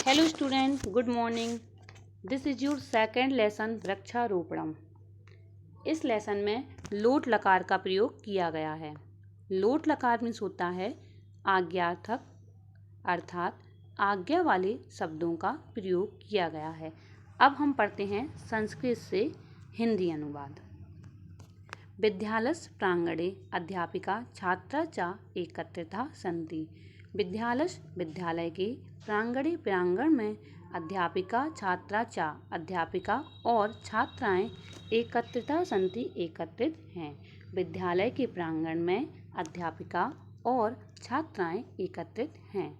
Hello student, good morning. This is your second lesson वृक्षारोपणम। इस lesson में लोट लकार का प्रयोग किया गया है। लोट लकार मीन्स होता है आज्ञार्थक, अर्थात आज्ञा वाले शब्दों का प्रयोग किया गया है। अब हम पढ़ते हैं संस्कृत से हिंदी अनुवाद। विद्यालय प्रांगणे अध्यापिका छात्रा च एकत्रिता सन्ति। विद्यालय के प्रांगण में अध्यापिका छात्रा च अध्यापिका और छात्राएं एकत्रिता सन्ति एकत्रित हैं। विद्यालय के प्रांगण में अध्यापिका और छात्राएं एकत्रित हैं।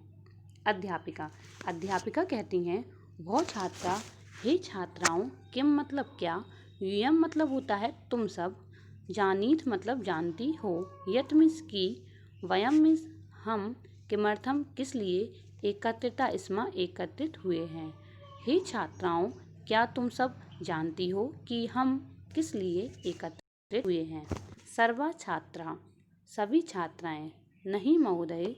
अध्यापिका कहती हैं वो छात्रा, हे छात्राओं, किम मतलब क्या, यूयम मतलब होता है तुम सब, जानीत मतलब जानती हो, यत मीन्स की, वयम मीन्स हम, किमर्थम किस लिए, एकत्रिता स्म एकत्रित हुए हैं। हे छात्राओं, क्या तुम सब जानती हो कि हम किस लिए एकत्रित हुए हैं। सर्वा छात्रा सभी छात्राएं, नहीं महोदय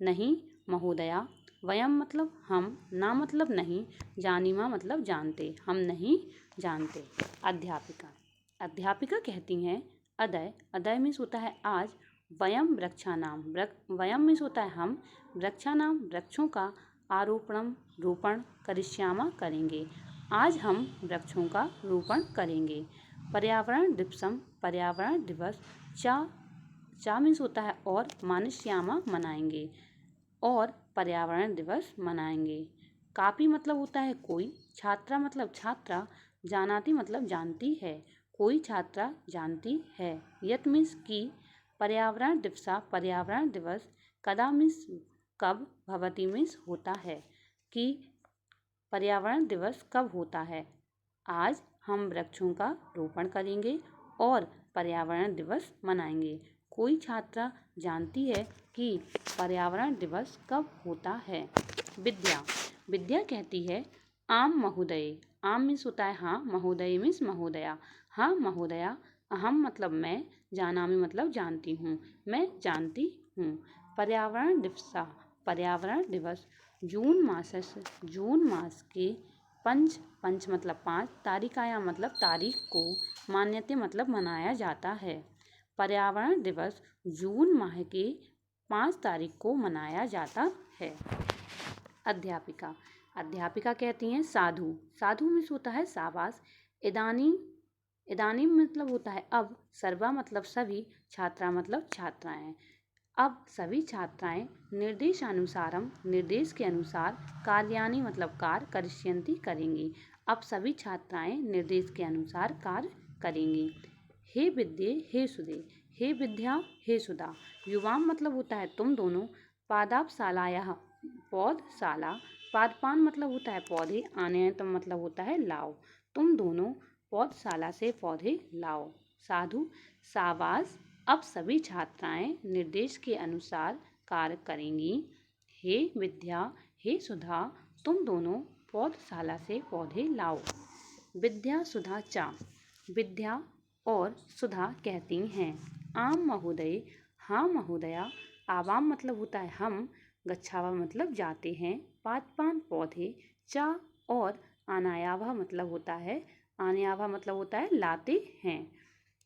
नहीं महोदया, वयम मतलब हम, ना मतलब नहीं, जानीमा मतलब जानते, हम नहीं जानते। अध्यापिका कहती हैं अदय मीन्स होता है आज, वयम वृक्षानाम वयम मीन्स होता है हम, वृक्षानाम वृक्षों का रोपण करिष्यामा करेंगे, आज हम वृक्षों का रोपण करेंगे। पर्यावरण दिवस चा मीन्स होता है और, मानिष्यामा मनाएंगे, और पर्यावरण दिवस मनाएंगे। कापी मतलब होता है कोई, छात्रा मतलब छात्रा, जानाती मतलब जानती है, कोई छात्रा जानती है, यत मीन्स की, पर्यावरण दिवस, कदा मीन्स कब, भवती मीन्स होता है, कि पर्यावरण दिवस कब होता है, आज हम वृक्षों का रोपण करेंगे और पर्यावरण दिवस मनाएंगे। कोई छात्रा जानती है कि पर्यावरण दिवस कब होता है। विद्या कहती है आम महोदय, आम मीन्स होता है हाँ, महोदय मीन्स महोदया, हाँ महोदया, अहम मतलब मैं, जानामि मतलब जानती हूँ, मैं जानती हूँ। पर्यावरण दिवस जून मास के पंच मतलब 5, तारीखाया मतलब तारीख को, मान्यते मतलब मनाया जाता है। पर्यावरण दिवस जून माह के 5 तारीख को मनाया जाता है। अध्यापिका कहती हैं साधु मीन्स होता है शाबाश, इदानी मतलब होता है अब, सर्वा मतलब सभी, छात्रा मतलब छात्राएं। अब सभी छात्राएं निर्देश के अनुसार, कार्यानि मतलब कार्य, करिष्यन्ति करेंगी, अब सभी छात्राएं निर्देश के अनुसार कार्य करेंगी। हे विद्या हे सुधा, युवाम मतलब होता है तुम दोनों, पादापशालायाः पौधशाला, पादपान मतलब होता है पौधे, आनयतम मतलब होता है लाओ, तुम दोनों पौधशाला से पौधे लाओ। साधु शाबाश, अब सभी छात्राएं निर्देश के अनुसार कार्य करेंगी। हे विद्या हे सुधा, तुम दोनों पौधशाला से पौधे लाओ। विद्या और सुधा कहती हैं आम महोदय, हाँ महोदया, आवाम मतलब होता है हम, गच्छावा मतलब जाते हैं, पादपान पौधे, चा और आनायावा मतलब होता है लाते हैं,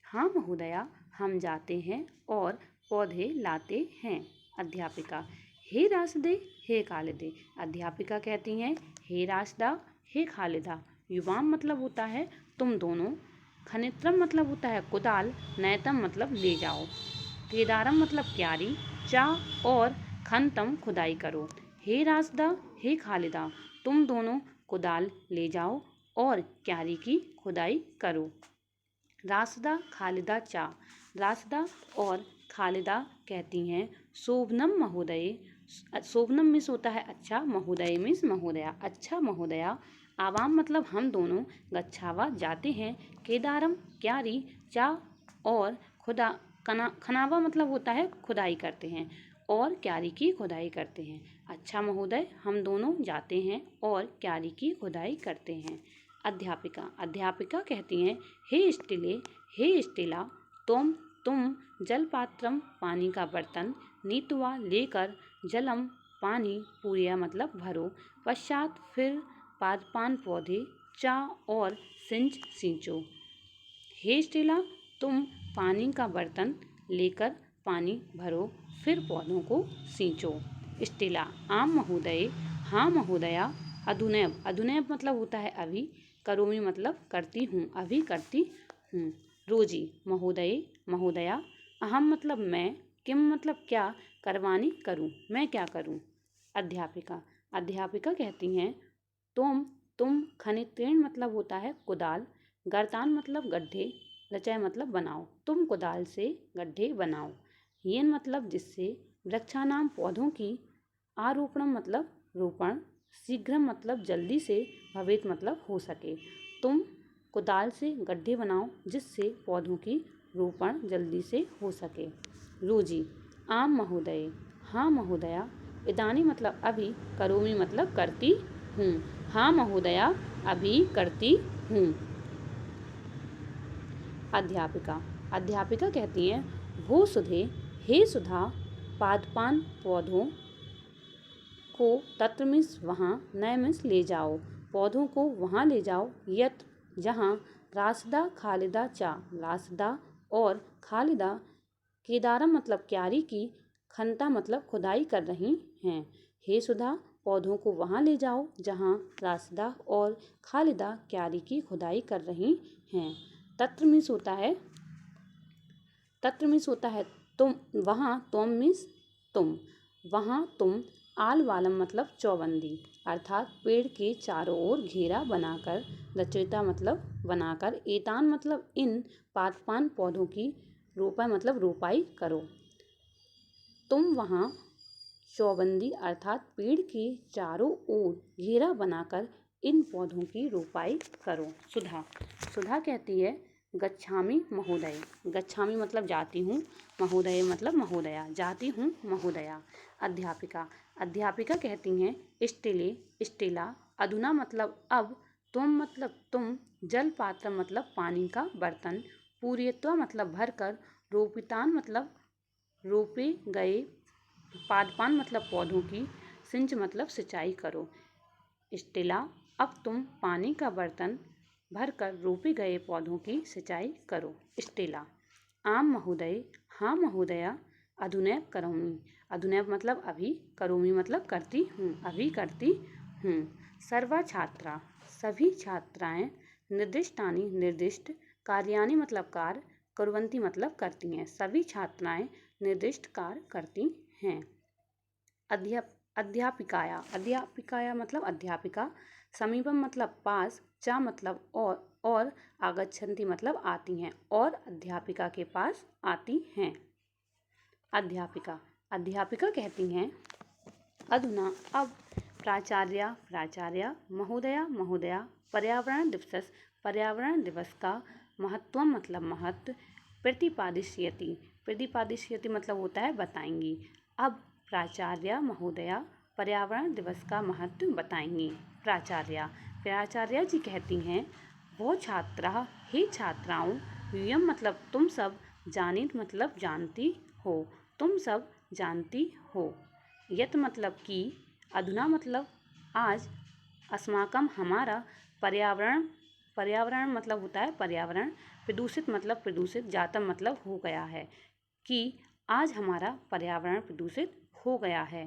हाँ महोदया हम जाते हैं और पौधे लाते हैं। अध्यापिका हे रासदे हे खालिदे, अध्यापिका कहती हैं हे रासदा हे खालिदा, युवाम मतलब होता है तुम दोनों, खनित्रम मतलब होता है कुदाल, नयतम मतलब ले जाओ, केदारम मतलब क्यारी, चा और खनतम खुदाई करो। हे रासदा हे खालिदा, तुम दोनों कुदाल ले जाओ और क्यारी की खुदाई करो। रासदा खालिदा चा, रासदा और खालिदा कहती हैं शोभनम महोदय, शोभनम मीन्स होता है अच्छा, महोदय मीन्स महोदया, अच्छा महोदया, आवाम मतलब हम दोनों, गच्छावा जाते हैं, केदारम क्यारी, चा और खनावा मतलब होता है खुदाई करते हैं, और क्यारी की खुदाई करते हैं। अच्छा महोदय हम दोनों जाते हैं और क्यारी की खुदाई करते हैं। अध्यापिका कहती हैं हे स्टिला, तुम जलपात्रम पानी का बर्तन, नीतवा लेकर, जलम पानी, पूर्या मतलब भरो, पश्चात फिर, पादपान पौधे, चा और सिंच सींचो। हे स्टेला, तुम पानी का बर्तन लेकर पानी भरो, फिर पौधों को सींचो। स्टेला, आम महोदय, हाँ महोदया, अधुनैव, अधुनैव मतलब होता है अभी, करोमि मतलब करती हूँ, अभी करती हूँ। रोजी, महोदय, महोदया, अहम मतलब मैं, किम मतलब क्या, करवानी करूँ, मैं क्या करूँ। अध्यापिका, अध्यापिका कहती हैं, तुम, खनित्रेण मतलब होता है कुदाल, गर्तान मतलब गड्ढे, रचय मतलब बनाओ, तुम कुदाल से गड्ढे बनाओ। येन मतलब जिससे, वृक्षानाम पौधों की, आरोपणम मतलब रोपण, शीघ्रम मतलब जल्दी से, भवेत मतलब हो सके। तुम कुदाल से गड्ढे बनाओ जिससे पौधों की रोपण जल्दी से हो सके। रोजी, आम महोदय, हाँ महोदया, इदानी मतलब अभी, करोमि मतलब करती हूँ, हाँ महोदया, अभी करती हूँ। अध्यापिका, अध्यापिका कहती हैं, वो सुधे, हे सुधा, पादपान पौधों को तत्र मीन्स वहाँ, नय मीन्स ले जाओ, पौधों को वहाँ ले जाओ, यत्र जहाँ, रासदा खालिदा चा, रासदा और खालिदा, केदारम मतलब क्यारी की, खंता मतलब खुदाई कर रही हैं। हे सुधा, पौधों को वहाँ ले जाओ जहाँ रासदा और खालिदा क्यारी की खुदाई कर रही हैं। तत्र मीन्स होता है, तत्र मीन्स होता है तुम, वहाँ, तुम मीन्स तुम, वहाँ तुम, आल वालम मतलब चौबंदी, अर्थात पेड़ के चारों ओर घेरा बनाकर, रचयिता मतलब बनाकर, एतान मतलब इन, पादपान पौधों की, रोपा मतलब रोपाई करो। तुम वहाँ चौबंदी अर्थात पेड़ के चारों ओर घेरा बनाकर इन पौधों की रोपाई करो। सुधा, सुधा कहती है, गच्छामि महोदय, गच्छामि मतलब जाती हूँ, महोदय मतलब महोदया, जाती हूँ महोदया। अध्यापिका, अध्यापिका कहती हैं, स्टेले, स्टेला, अधुना मतलब अब, तुम मतलब तुम, जल पात्र मतलब पानी का बर्तन, पूर्यत्वा मतलब भरकर, रोपितान मतलब रोपे गए, पादपान मतलब पौधों की, सिंच मतलब सिंचाई करो। स्टेला, अब तुम पानी का बर्तन भरकर रोपे गए पौधों की सिंचाई करो। स्टेला, आम महोदय, हाँ महोदया, अधुनैव करोमि, अधुनैव मतलब अभी, करोमि मतलब करती हूँ, अभी करती हूँ। सर्वा छात्रा, सभी छात्राएं, निर्दिष्टानि निर्दिष्ट, कार्यानि मतलब कार्य, कुर्वन्ति मतलब करती हैं, सभी छात्राएं निर्दिष्ट कार्य करती हैं। अध्यापिकाया, अध्यापिकाया मतलब अध्यापिका, समीपम मतलब पास, चा मतलब और आगच्छन्ति मतलब आती हैं, और अध्यापिका के पास आती हैं। अध्यापिका, अध्यापिका कहती हैं, अधुना अब, प्राचार्या, प्राचार्या, महोदया, महोदया, पर्यावरण दिवस, पर्यावरण दिवस का महत्व मतलब महत्व, प्रतिपादिष्यति, प्रतिपादिष्यति मतलब होता है बताएंगी। अब प्राचार्या महोदया पर्यावरण दिवस का महत्व बताएंगी। प्राचार्या, प्राचार्या जी कहती हैं, वो छात्रा, हे छात्राओं, यूयम मतलब तुम सब, जानित मतलब जानती हो, तुम सब जानती हो, यत मतलब कि, अधुना मतलब आज, अस्माकम हमारा, पर्यावरण, पर्यावरण मतलब होता है पर्यावरण, प्रदूषित मतलब प्रदूषित, जातम मतलब हो गया है, कि आज हमारा पर्यावरण प्रदूषित हो गया है।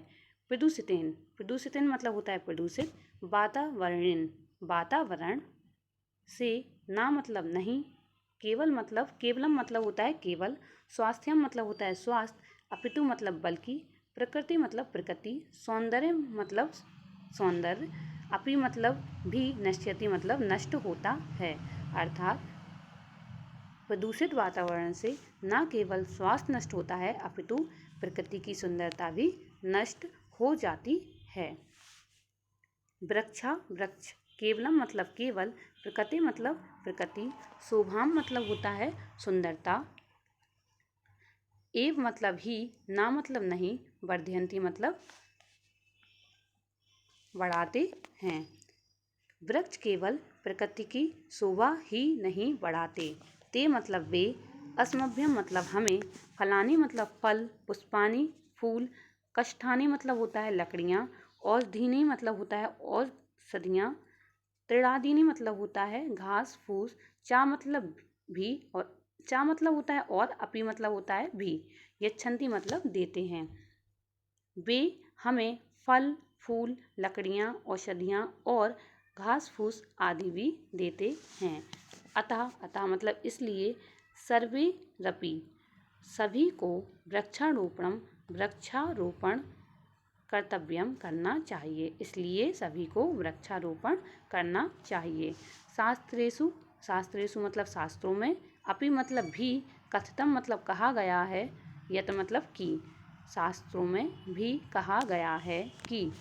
प्रदूषितेन, प्रदूषितेन मतलब होता है प्रदूषित, वातावरणेन, वातावरण से, ना मतलब नहीं, केवल मतलब, केवलम मतलब होता है केवल, स्वास्थ्यम मतलब होता है स्वास्थ्य, अपितु मतलब बल्कि, प्रकृति मतलब प्रकृति, सौंदर्य मतलब सौंदर्य, अपि मतलब भी, नश्यति मतलब नष्ट होता है। अर्थात प्रदूषित वातावरण से न केवल स्वास्थ्य नष्ट होता है, अपितु प्रकृति की सुंदरता भी नष्ट हो जाती है। वृक्षा, वृक्ष, केवलम मतलब केवल, प्रकृति मतलब प्रकृति, शोभाम मतलब होता है सुंदरता, एव मतलब ही, ना मतलब नहीं, वर्धयन्ति मतलब बढ़ाते हैं। वृक्ष केवल प्रकृति की शोभा ही नहीं बढ़ाते, ते मतलब वे, अस्मभ्यम मतलब हमें, फलानी मतलब फल, पुष्पानी फूल, कष्ठानि मतलब होता है लकड़ियाँ, औषधीनि मतलब होता है औषधियाँ, तृणादीनि मतलब होता है घास फूस, चा मतलब भी और चा मतलब होता है और, अपी मतलब होता है भी, यच्छन्ति मतलब देते हैं। वे हमें फल फूल, लकड़ियाँ, औषधियाँ और घास फूस आदि भी देते हैं। अतः अतः मतलब इसलिए, सर्वे रपि सभी को वृक्षारोपण कर्तव्यम करना चाहिए, इसलिए सभी को वृक्षारोपण करना चाहिए। शास्त्रेषु शास्त्रेषु मतलब शास्त्रों में, अपि मतलब भी, कथितम मतलब कहा गया है, यत मतलब कि, शास्त्रों में भी कहा गया है कि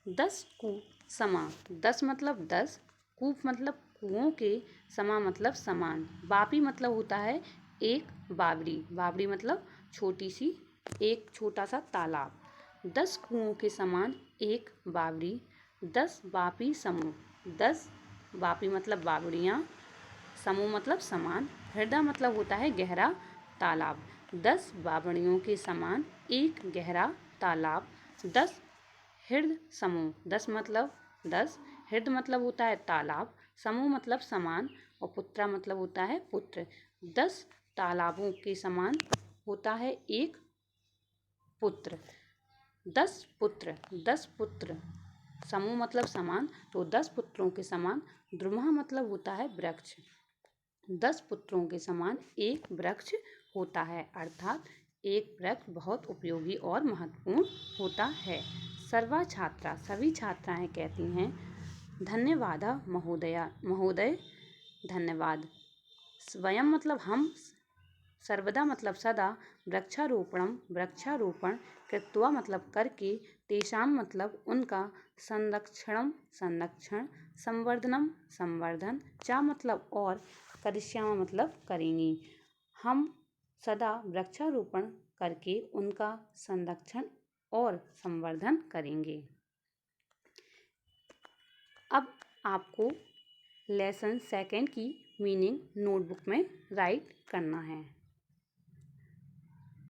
10 कूप समा, 10 मतलब 10, कूप मतलब कुओं के, समा मतलब समान, बापी मतलब होता है एक बावड़ी, बावड़ी मतलब छोटी सी, एक छोटा सा तालाब, 10 कुओं के समान एक बावड़ी, 10 बापी समूह, 10 बापी मतलब बावड़ियाँ, समूह मतलब समान, हृदय मतलब होता है गहरा तालाब, 10 बावड़ियों के समान एक गहरा तालाब, 10 हृदय समूह, 10 मतलब 10, हृदय मतलब होता है तालाब, समूह मतलब समान और पुत्रा मतलब होता है पुत्र, 10 तालाबों के समान होता है एक पुत्र, 10 पुत्र, 10 पुत्र, समूह मतलब समान, तो 10 पुत्रों के समान, द्रुमः मतलब होता है वृक्ष, 10 पुत्रों के समान एक वृक्ष होता है, अर्थात एक वृक्ष बहुत उपयोगी और महत्वपूर्ण होता है। सर्वा छात्रा सभी छात्राएं कहती हैं, धन्यवाद महोदय, धन्यवाद। स्वयं मतलब हम, सर्वदा मतलब सदा, वृक्षारोपण कृत्वा मतलब करके, तेषां मतलब उनका, संरक्षण, संवर्धन, चा मतलब और, करिष्यामः मतलब करेंगी, हम सदा वृक्षारोपण करके उनका संरक्षण और संवर्धन करेंगे। अब आपको लेसन सेकंड की मीनिंग नोटबुक में राइट करना है।